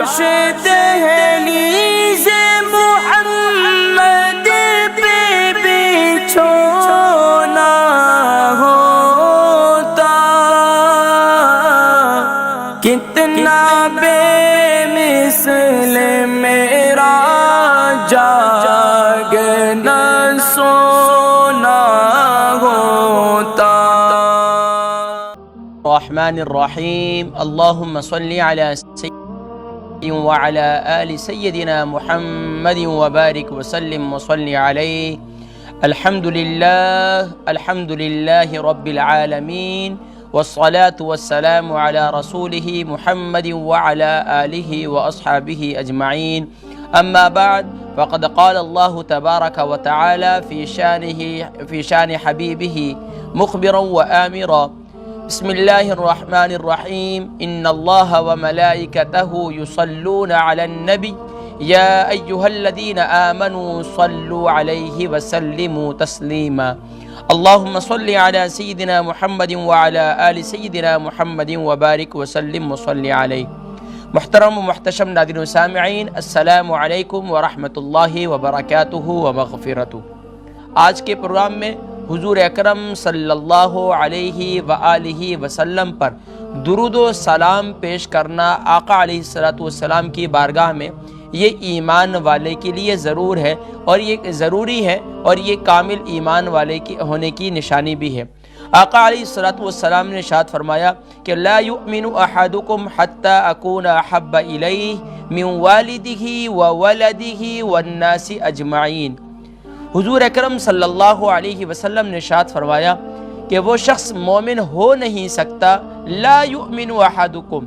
کاش دہلیز محمد پہ بچھونا ہوتا، کتنا بے مثل میرا جاگنا سونا ہوتا۔ الرحمن الرحیم، اللہم صلی علی سیدنا وعلى آل سیدنا محمد وبارک وسلم وصلی علیہ۔ الحمدللہ رب العالمین، والصلاة والسلام على رسوله محمد وعلى آلہ واصحابہ اجمعین، اما بعد فقد قال اللہ تبارک وتعالی فی شان حبیبہ مخبرا وآمرا۔ بسم اللہ الرحمن الرحیم، ان اللہ وملائکتہ یصلون علی النبی یا ایہا الذین آمنوا صلوا علیہ وسلموا تسلیما۔ اللہم صلی علی سیدنا محمد وعلی آل سیدنا محمد وبارک وسلم وصلی علیہ۔ محترم و محتشم ناظرین و سامعین، السلام علیکم ورحمۃ اللہ وبرکاتہ ومغفرتہ۔ آج کے پروگرام میں حضور اکرم صلی اللہ علیہ وآلہ وسلم پر درود و سلام پیش کرنا آقا علیہ السلام کی بارگاہ میں یہ ایمان والے کے لیے ضرور ہے، اور یہ ضروری ہے، اور یہ کامل ایمان والے کی ہونے کی نشانی بھی ہے۔ آقا علیہ السلام نے ارشاد فرمایا کہ لا یؤمن احدکم حتی اکون احب الیہ من والدہ وولدہ والناس اجمعین۔ حضور اکرم صلی اللہ علیہ وسلم نے ارشاد فرمایا کہ وہ شخص مومن ہو نہیں سکتا، لا یؤمن احدکم،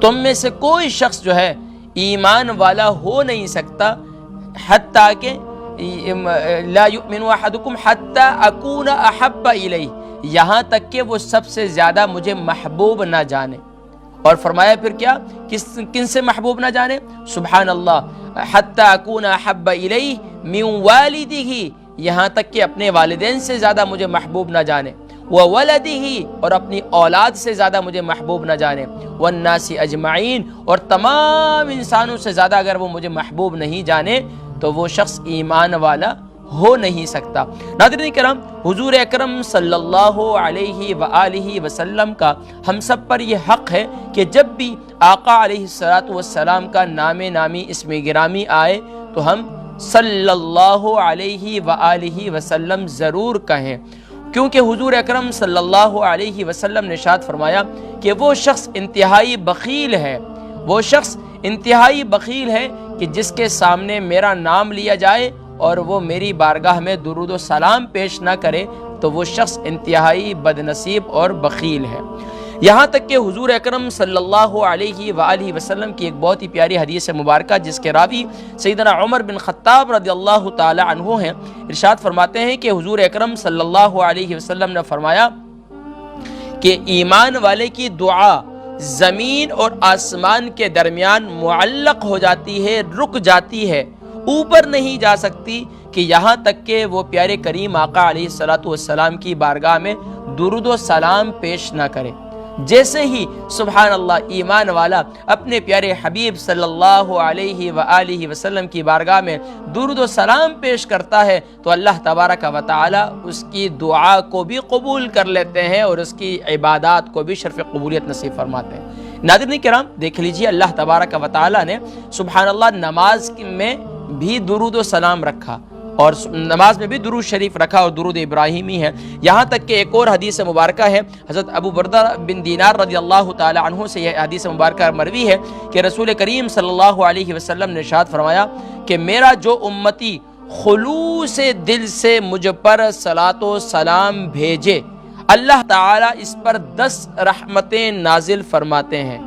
تم میں سے کوئی شخص جو ہے ایمان والا ہو نہیں سکتا، حتیٰ کہ لا یؤمن احدکم حتی اکون احب الیہ، یہاں تک کہ وہ سب سے زیادہ مجھے محبوب نہ جانے۔ اور فرمایا پھر کیا، کن سے محبوب نہ جانے؟ سبحان اللہ، حتی اکون احب الیہ من والدہ، یہاں تک کہ اپنے والدین سے زیادہ مجھے محبوب نہ جانے، وولدہ، اور اپنی اولاد سے زیادہ مجھے محبوب نہ جانے، والناس اجمعین، اور تمام انسانوں سے زیادہ اگر وہ مجھے محبوب نہیں جانے تو وہ شخص ایمان والا ہو نہیں سکتا۔ ناظرین کرام، حضور اکرم صلی اللہ علیہ وآلہ وسلم کا ہم سب پر یہ حق ہے کہ جب بھی آقا علیہ السلام کا نام نامی اسم گرامی آئے تو ہم صلی اللہ علیہ وآلہ وسلم ضرور کہیں، کیونکہ حضور اکرم صلی اللہ علیہ وسلم نے ارشاد فرمایا کہ وہ شخص انتہائی بخیل ہے، وہ شخص انتہائی بخیل ہے کہ جس کے سامنے میرا نام لیا جائے اور وہ میری بارگاہ میں درود و سلام پیش نہ کرے تو وہ شخص انتہائی بدنصیب اور بخیل ہے۔ یہاں تک کہ حضور اکرم صلی اللہ علیہ وآلہ وسلم کی ایک بہت ہی پیاری حدیث مبارکہ جس کے راوی سیدنا عمر بن خطاب رضی اللہ تعالی عنہ ہیں، ارشاد فرماتے ہیں کہ حضور اکرم صلی اللہ علیہ وسلم نے فرمایا کہ ایمان والے کی دعا زمین اور آسمان کے درمیان معلق ہو جاتی ہے، رک جاتی ہے، اوپر نہیں جا سکتی کہ یہاں تک کہ وہ پیارے کریم آقا علیہ السلام کی بارگاہ میں درود و سلام پیش نہ کرے۔ جیسے ہی سبحان اللہ ایمان والا اپنے پیارے حبیب صلی اللہ علیہ وآلہ وسلم کی بارگاہ میں درود و سلام پیش کرتا ہے تو اللہ تبارک و تعالی اس کی دعا کو بھی قبول کر لیتے ہیں اور اس کی عبادات کو بھی شرف قبولیت نصیب فرماتے ہیں۔ ناظرین کرام، دیکھ لیجئے اللہ تبارک و تعالی نے سبحان اللہ نماز میں بھی درود و سلام رکھا، اور نماز میں بھی درود شریف رکھا، اور درود ابراہیمی ہے۔ یہاں تک کہ ایک اور حدیث مبارکہ ہے، حضرت ابو بردہ بن دینار رضی اللہ تعالی عنہ سے یہ حدیث مبارکہ مروی ہے کہ رسول کریم صلی اللہ علیہ وسلم نے ارشاد فرمایا کہ میرا جو امتی خلوص دل سے مجھ پر صلاۃ و سلام بھیجے، اللہ تعالیٰ اس پر 10 رحمتیں نازل فرماتے ہیں،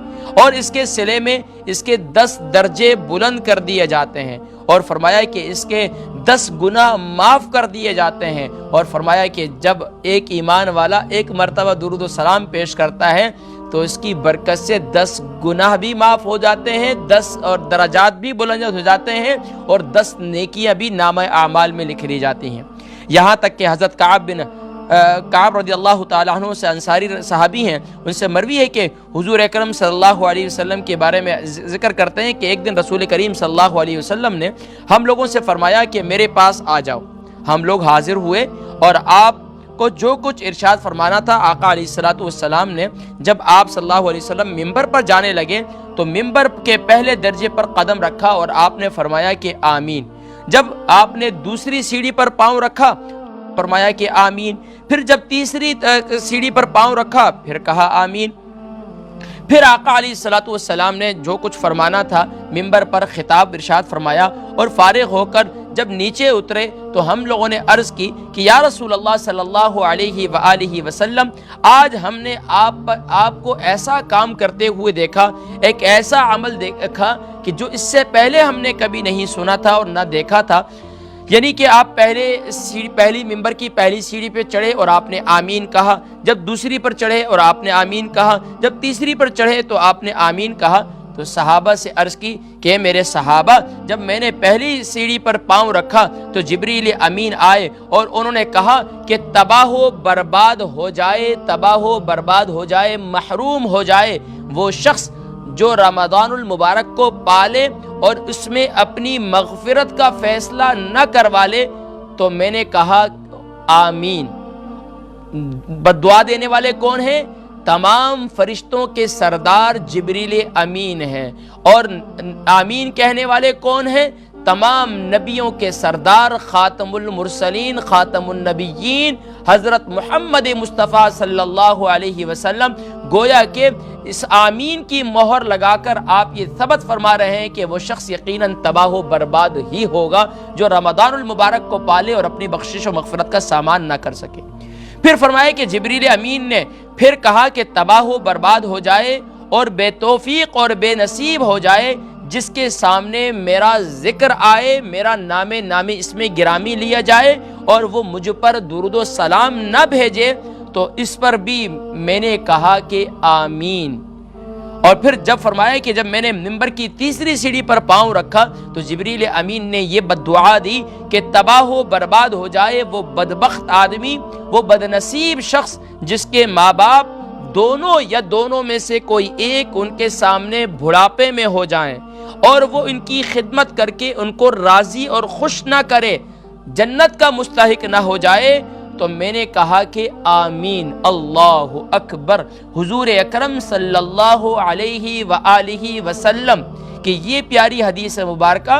اور اس کے صلے میں اس کے 10 درجے بلند کر دیے جاتے ہیں، اور فرمایا کہ اس کے 10 گناہ معاف کر دیے جاتے ہیں، اور فرمایا کہ جب ایک ایمان والا ایک مرتبہ درود و سلام پیش کرتا ہے تو اس کی برکت سے 10 گناہ بھی معاف ہو جاتے ہیں، 10 اور درجات بھی بلند ہو جاتے ہیں، اور 10 نیکیاں بھی نامہ اعمال میں لکھ لی جاتی ہیں۔ یہاں تک کہ حضرت کعب بن کعب رضی اللہ تعالیٰ عنہ سے انصاری صحابی ہیں، ان سے مروی ہے کہ حضور اکرم صلی اللہ علیہ وسلم کے بارے میں ذکر کرتے ہیں کہ ایک دن رسول کریم صلی اللہ علیہ وسلم نے ہم لوگوں سے فرمایا کہ میرے پاس آ جاؤ۔ ہم لوگ حاضر ہوئے اور آپ کو جو کچھ ارشاد فرمانا تھا آقا علیہ السلام نے، جب آپ صلی اللہ علیہ وسلم ممبر پر جانے لگے تو ممبر کے پہلے درجے پر قدم رکھا اور آپ نے فرمایا کہ آمین۔ جب آپ نے دوسری سیڑھی پر پاؤں رکھا فرمایا کہ آمین، پھر جب تیسری سیڑھی پر پاؤں رکھا پھر کہا آمین۔ پھر آقا علیہ السلام نے جو کچھ فرمانا تھا ممبر پر خطاب ارشاد فرمایا اور فارغ ہو کر جب نیچے اترے تو ہم لوگوں نے عرض کی کہ یا رسول اللہ صلی اللہ علیہ وآلہ وسلم، آج ہم نے آپ کو ایسا کام کرتے ہوئے دیکھا، ایک ایسا عمل دیکھا کہ جو اس سے پہلے ہم نے کبھی نہیں سنا تھا اور نہ دیکھا تھا، یعنی کہ آپ پہلی ممبر کی پہلی سیڑھی پہ چڑھے اور آپ نے آمین کہا، جب دوسری پر چڑھے اور آپ نے آمین کہا، جب تیسری پر چڑھے تو آپ نے آمین کہا۔ تو صحابہ سے عرض کی کہ میرے صحابہ، جب میں نے پہلی سیڑھی پر پاؤں رکھا تو جبریل امین آئے اور انہوں نے کہا کہ تباہ و برباد ہو جائے، تباہ و برباد ہو جائے، محروم ہو جائے وہ شخص جو رمضان المبارک کو پالے اور اس میں اپنی مغفرت کا فیصلہ نہ کروا لے۔ تو میں نے کہا آمین۔ بد دعا دینے والے کون ہیں؟ تمام فرشتوں کے سردار جبریل امین ہیں، اور آمین کہنے والے کون ہیں؟ تمام نبیوں کے سردار خاتم المرسلین خاتم النبیین حضرت محمد مصطفیٰ صلی اللہ علیہ وسلم۔ گویا کہ اس آمین کی مہر لگا کر آپ یہ ثبت فرما رہے ہیں کہ وہ شخص یقیناً تباہ و برباد ہی ہوگا جو رمضان المبارک کو پالے اور اپنی بخشش و مغفرت کا سامان نہ کر سکے۔ پھر فرمایا کہ جبریل امین نے پھر کہا کہ تباہ و برباد ہو جائے اور بے توفیق اور بے نصیب ہو جائے جس کے سامنے میرا ذکر آئے، میرا نام اس میں گرامی لیا جائے اور وہ مجھ پر درود و سلام نہ بھیجے۔ تو اس پر بھی میں نے کہا کہ آمین۔ اور پھر جب فرمایا کہ جب میں نے ممبر کی تیسری سیڑھی پر پاؤں رکھا تو جبریل امین نے یہ بددعا دی کہ تباہ و برباد ہو جائے وہ بدبخت آدمی، وہ بدنصیب شخص جس کے ماں باپ دونوں یا دونوں میں سے کوئی ایک ان کے سامنے بڑھاپے میں ہو جائیں اور وہ ان کی خدمت کر کے ان کو راضی اور خوش نہ کرے، جنت کا مستحق نہ ہو جائے۔ تو میں نے کہا کہ آمین۔ اللہ اکبر۔ حضور اکرم صلی اللہ علیہ وآلہ وسلم کہ یہ پیاری حدیث مبارکہ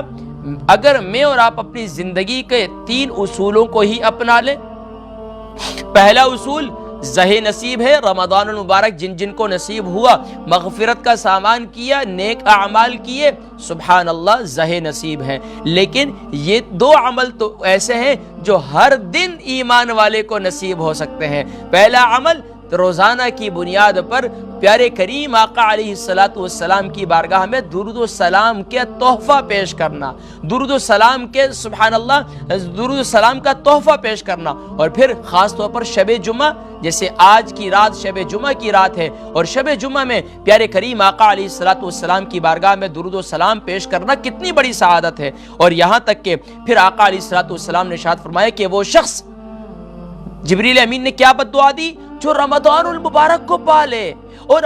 اگر میں اور آپ اپنی زندگی کے 3 اصولوں کو ہی اپنا لیں۔ پہلا اصول زہ نصیب ہے، رمضان المبارک جن جن کو نصیب ہوا، مغفرت کا سامان کیا، نیک اعمال کیے، سبحان اللہ زہ نصیب ہیں۔ لیکن یہ 2 عمل تو ایسے ہیں جو ہر دن ایمان والے کو نصیب ہو سکتے ہیں۔ پہلا عمل روزانہ کی بنیاد پر پیارے کریم آقا علیہ السلام کی بارگاہ میں درود و سلام کے تحفہ پیش کرنا، درود و سلام کے سبحان اللہ درود و سلام کا تحفہ پیش کرنا، اور پھر خاص طور پر شب جمعہ، جیسے آج کی رات شب جمعہ کی رات ہے اور شب جمعہ میں پیارے کریم آقا علیہ السلام کی بارگاہ میں درود و سلام پیش کرنا کتنی بڑی سعادت ہے۔ اور یہاں تک کہ پھر آقا علیہ السلام نے ارشاد فرمایا کہ وہ شخص، جبریل امین نے کیا بد دعا دی؟ جو رمضان المبارک کو پالے اور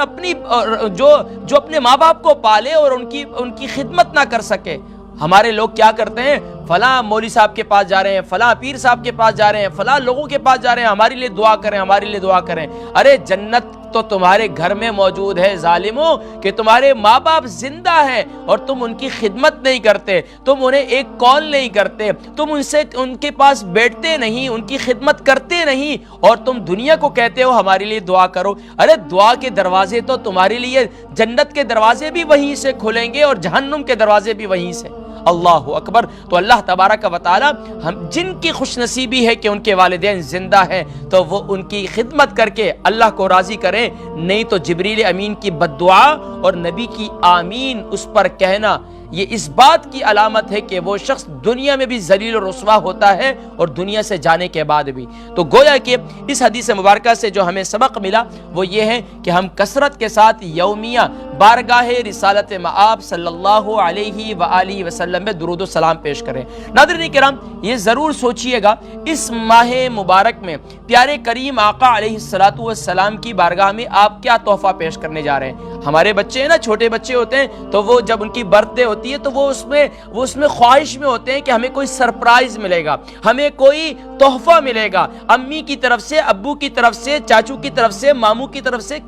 جو اپنے ماں باپ کو پالے اور ان کی خدمت نہ کر سکے۔ ہمارے لوگ کیا کرتے ہیں؟ فلاں مولوی صاحب کے پاس جا رہے ہیں، فلاں پیر صاحب کے پاس جا رہے ہیں، فلاں لوگوں کے پاس جا رہے ہیں، ہمارے لیے دعا کریں، ہمارے لیے دعا کریں۔ ارے جنت تو تمہارے گھر میں موجود ہے ظالموں، کہ تمہارے ماں باپ زندہ ہیں اور تم ان کی خدمت نہیں کرتے، تم انہیں ایک کال نہیں کرتے، تم ان کے پاس بیٹھتے نہیں، ان کی خدمت کرتے نہیں، اور تم دنیا کو کہتے ہو ہمارے لیے دعا کرو۔ ارے دعا کے دروازے تو تمہارے لیے جنت کے دروازے بھی وہیں سے کھلیں گے اور جہنم کے دروازے بھی وہیں سے۔ اللہ اکبر۔ تو اللہ تبارک و تعالی ہم جن کی خوش نصیبی ہے کہ ان کے والدین زندہ ہیں تو وہ ان کی خدمت کر کے اللہ کو راضی کریں، نہیں تو جبریل امین کی بد دعا اور نبی کی آمین اس پر کہنا یہ اس بات کی علامت ہے کہ وہ شخص دنیا میں بھی ذلیل و رسوا ہوتا ہے اور دنیا سے جانے کے بعد بھی۔ تو گویا کہ اس حدیث مبارکہ سے جو ہمیں سبق ملا وہ یہ ہے کہ ہم کثرت کے ساتھ یومیہ بارگاہ رسالت مآب صلی اللہ علیہ وآلہ وسلم میں درود و سلام پیش کریں۔ ناظرین کرام، یہ ضرور سوچئے گا اس ماہ مبارک میں پیارے کریم آقا علیہ السلام کی بارگاہ میں آپ کیا تحفہ پیش کرنے جا رہے ہیں۔ ہمارے بچے ہیں نا، چھوٹے بچے ہوتے ہیں تو وہ جب ان کی برتھ ڈے ہوتی ہے تو وہ اس میں خواہش میں ہوتے ہیں کہ ہمیں کوئی سرپرائز ملے گا، ہمیں کوئی تحفہ ملے گا، امی کی طرف سے، ابو کی طرف سے، چاچو کی طرف سے، ماموں کی طرف سے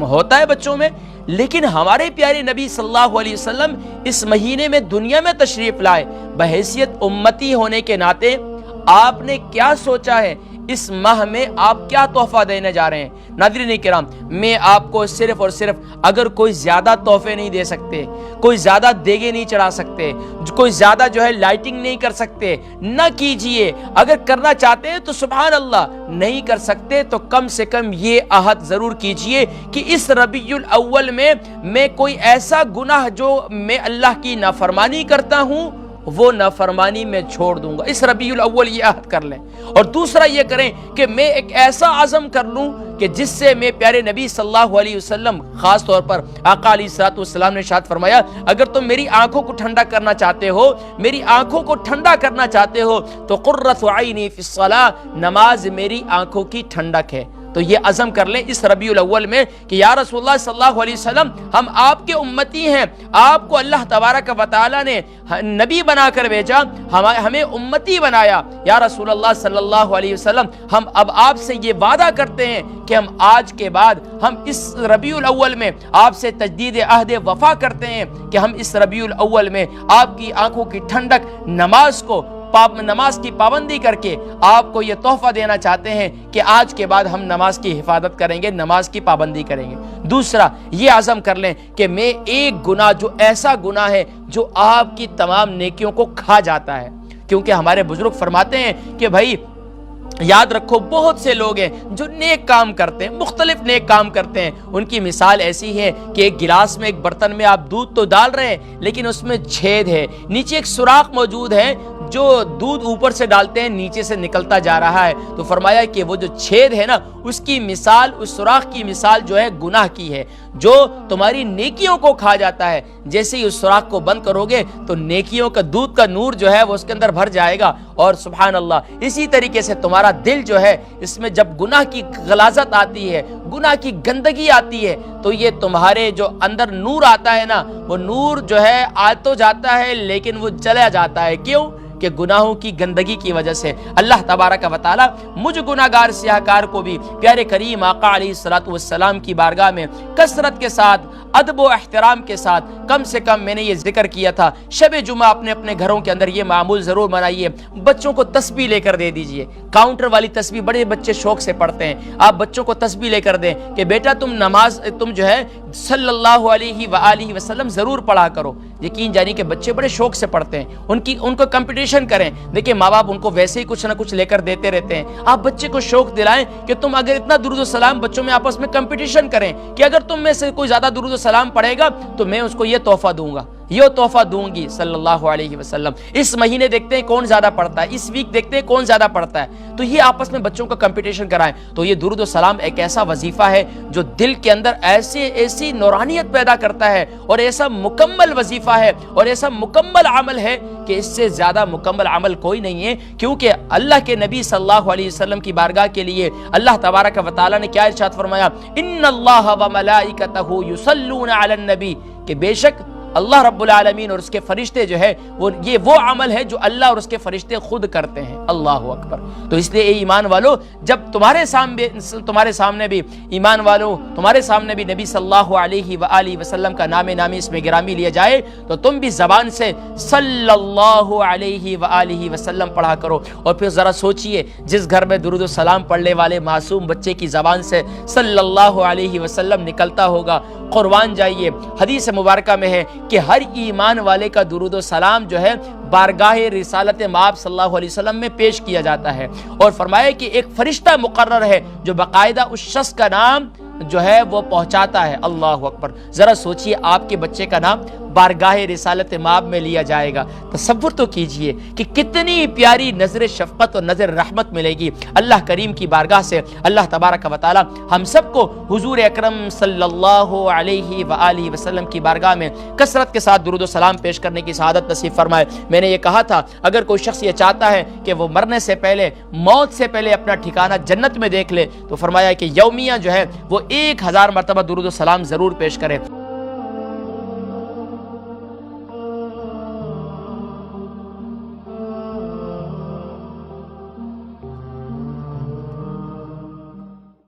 ہوتا ہے بچوں میں۔ لیکن ہمارے پیارے نبی صلی اللہ علیہ وسلم اس مہینے میں دنیا میں تشریف لائے، بحیثیت امتی ہونے کے ناطے آپ نے کیا سوچا ہے اس ماہ میں آپ کیا تحفہ دینے جا رہے ہیں؟ ناظرین کرام، میں آپ کو صرف اور صرف اگر کوئی زیادہ تحفے نہیں دے سکتے، کوئی زیادہ دیگے نہیں چڑھا سکتے، کوئی زیادہ لائٹنگ نہیں کر سکتے، نہ کیجئے۔ اگر کرنا چاہتے ہیں تو سبحان اللہ، نہیں کر سکتے تو کم سے کم یہ عہد ضرور کیجئے کہ اس ربیع الاول میں کوئی ایسا گناہ جو میں اللہ کی نافرمانی کرتا ہوں وہ نافرمانی میں چھوڑ دوں گا۔ اس ربیع الاول یہ عہد کر لیں۔ اور دوسرا یہ کریں کہ میں ایک ایسا عزم کر لوں کہ جس سے میں پیارے نبی صلی اللہ علیہ وسلم، خاص طور پر آقا علیہ السلام نے ارشاد فرمایا، اگر تم میری آنکھوں کو ٹھنڈا کرنا چاہتے ہو، میری آنکھوں کو ٹھنڈا کرنا چاہتے ہو تو قرۃ عینی فی الصلاۃ، نماز میری آنکھوں کی ٹھنڈک ہے۔ تو یہ عزم کر لیں اس ربیع الاول میں کہ یا رسول اللہ صلی اللہ علیہ وسلم، ہم آپ کے امتی ہیں، آپ کو اللہ تبارک و تعالی نے نبی بنا کر بھیجا، ہمیں امتی بنایا۔ یا رسول اللہ صلی اللہ علیہ وسلم، ہم اب آپ سے یہ وعدہ کرتے ہیں کہ ہم آج کے بعد ہم اس ربیع الاول میں آپ سے تجدید عہد وفا کرتے ہیں کہ ہم اس ربیع الاول میں آپ کی آنکھوں کی ٹھنڈک، نماز کی پابندی کر کے آپ کو یہ تحفہ دینا چاہتے ہیں کہ آج کے بعد ہم نماز کی حفاظت کریں گے، نماز کی پابندی کریں گے۔ دوسرا یہ عزم کر لیں کہ میں ایک گناہ، جو ایسا گناہ ہے جو آپ کی تمام نیکیوں کو کھا جاتا ہے، کیونکہ ہمارے بزرگ فرماتے ہیں کہ بھائی یاد رکھو، بہت سے لوگ ہیں جو نیک کام کرتے ہیں، مختلف نیک کام کرتے ہیں، ان کی مثال ایسی ہے کہ ایک گلاس میں، ایک برتن میں آپ دودھ تو ڈال رہے ہیں لیکن اس میں چھید ہے، نیچے ایک سوراخ موجود ہے، جو دودھ اوپر سے ڈالتے ہیں نیچے سے نکلتا جا رہا ہے۔ تو فرمایا کہ وہ جو چھید ہے نا، اس کی مثال، اس سوراخ کی مثال جو ہے گناہ کی ہے، جو تمہاری نیکیوں کو کھا جاتا ہے۔ جیسے ہی اس سوراخ کو بند کرو گے تو نیکیوں کا، دودھ کا نور جو ہے وہ اس کے اندر بھر جائے گا۔ اور سبحان اللہ، اسی طریقے سے تمہارا دل جو ہے، اس میں جب گناہ کی غلاظت آتی ہے، گناہ کی گندگی آتی ہے، تو یہ تمہارے جو اندر نور آتا ہے نا، وہ نور جو ہے آ تو جاتا ہے لیکن وہ چلا جاتا ہے۔ کیوں؟ کہ گناہوں کی گندگی کی وجہ سے۔ اللہ تبارک و تعالی مجھ گناہگار سیاہکار کو بھی پیارے کریم آقا علیہ السلام کی بارگاہ میں کثرت کے ساتھ، ادب و احترام کے ساتھ، کم سے کم میں نے یہ ذکر کیا تھا، شب جمعہ اپنے اپنے گھروں کے اندر یہ معمول ضرور بنائیے، بچوں کو تسبیح لے کر دے دیجئے۔ کاؤنٹر والی تسبیح بڑے بچے شوق سے پڑھتے ہیں، آپ بچوں کو تسبیح لے کر دیں کہ بیٹا تم جو ہے صلی اللہ علیہ وآلہ وسلم ضرور پڑھا کرو۔ یقین جانی کہ بچے بڑے شوق سے پڑھتے ہیں، ان کو کمپٹیشن کریں۔ دیکھیں ماں باپ ان کو ویسے ہی کچھ نہ کچھ لے کر دیتے رہتے ہیں، آپ بچے کو شوق دلائیں کہ تم اگر اتنا درود و سلام، بچوں میں آپس میں کمپٹیشن کریں کہ اگر تم میں سے کوئی زیادہ درود و سلام پڑھے گا تو میں اس کو یہ تحفہ دوں گا، یہ تحفہ دوں گی صلی اللہ علیہ وسلم۔ اس مہینے دیکھتے ہیں کون زیادہ پڑھتا ہے، اس ویک دیکھتے ہیں کون زیادہ پڑھتا ہے، تو یہ آپس میں بچوں کا کمپٹیشن کرائیں۔ تو یہ درود و سلام ایک ایسا وظیفہ ہے جو دل کے اندر ایسی نورانیت پیدا کرتا ہے، اور ایسا مکمل وظیفہ ہے اور ایسا مکمل عمل ہے کہ اس سے زیادہ مکمل عمل کوئی نہیں ہے۔ کیونکہ اللہ کے نبی صلی اللہ علیہ وسلم کی بارگاہ کے لیے اللہ تبارک و تعالی نے کیا ارشاد فرمایا؟ ان اللہ و ملائکتہ یصلون علی النبی، کہ بے شک اللہ رب العالمین اور اس کے فرشتے جو ہے وہ عمل ہے جو اللہ اور اس کے فرشتے خود کرتے ہیں۔ اللہ اکبر۔ تو اس لیے اے ایمان والو، جب تمہارے سامنے بھی ایمان والو، تمہارے سامنے بھی نبی صلی اللہ علیہ وآلہ وسلم کا نام نامی اس میں گرامی لیا جائے تو تم بھی زبان سے صلی اللہ علیہ وآلہ وسلم پڑھا کرو۔ اور پھر ذرا سوچئے، جس گھر میں درود و سلام پڑھنے والے معصوم بچے کی زبان سے صلی اللہ علیہ وسلم نکلتا ہوگا، قربان جائیے۔ حدیث مبارکہ میں ہے کہ ہر ایمان والے کا درود و سلام جو ہے بارگاہ رسالت مآب صلی اللہ علیہ وسلم میں پیش کیا جاتا ہے، اور فرمایا کہ ایک فرشتہ مقرر ہے جو باقاعدہ اس شخص کا نام جو ہے وہ پہنچاتا ہے۔ اللہ اکبر۔ ذرا سوچئے، آپ کے بچے کا نام بارگاہ رسالت مآب میں لیا جائے گا۔ تصور تو کیجئے کہ کتنی پیاری نظر شفقت اور نظر رحمت ملے گی اللہ کریم کی بارگاہ سے۔ اللہ تبارک و تعالی ہم سب کو حضور اکرم صلی اللہ علیہ وآلہ وسلم کی بارگاہ میں کثرت کے ساتھ درود و سلام پیش کرنے کی سعادت نصیب فرمائے۔ میں نے یہ کہا تھا اگر کوئی شخص یہ چاہتا ہے کہ وہ مرنے سے پہلے، موت سے پہلے اپنا ٹھکانہ جنت میں دیکھ لے، تو فرمایا کہ یومیہ جو ہے وہ 1000 مرتبہ درود و سلام ضرور پیش کرے۔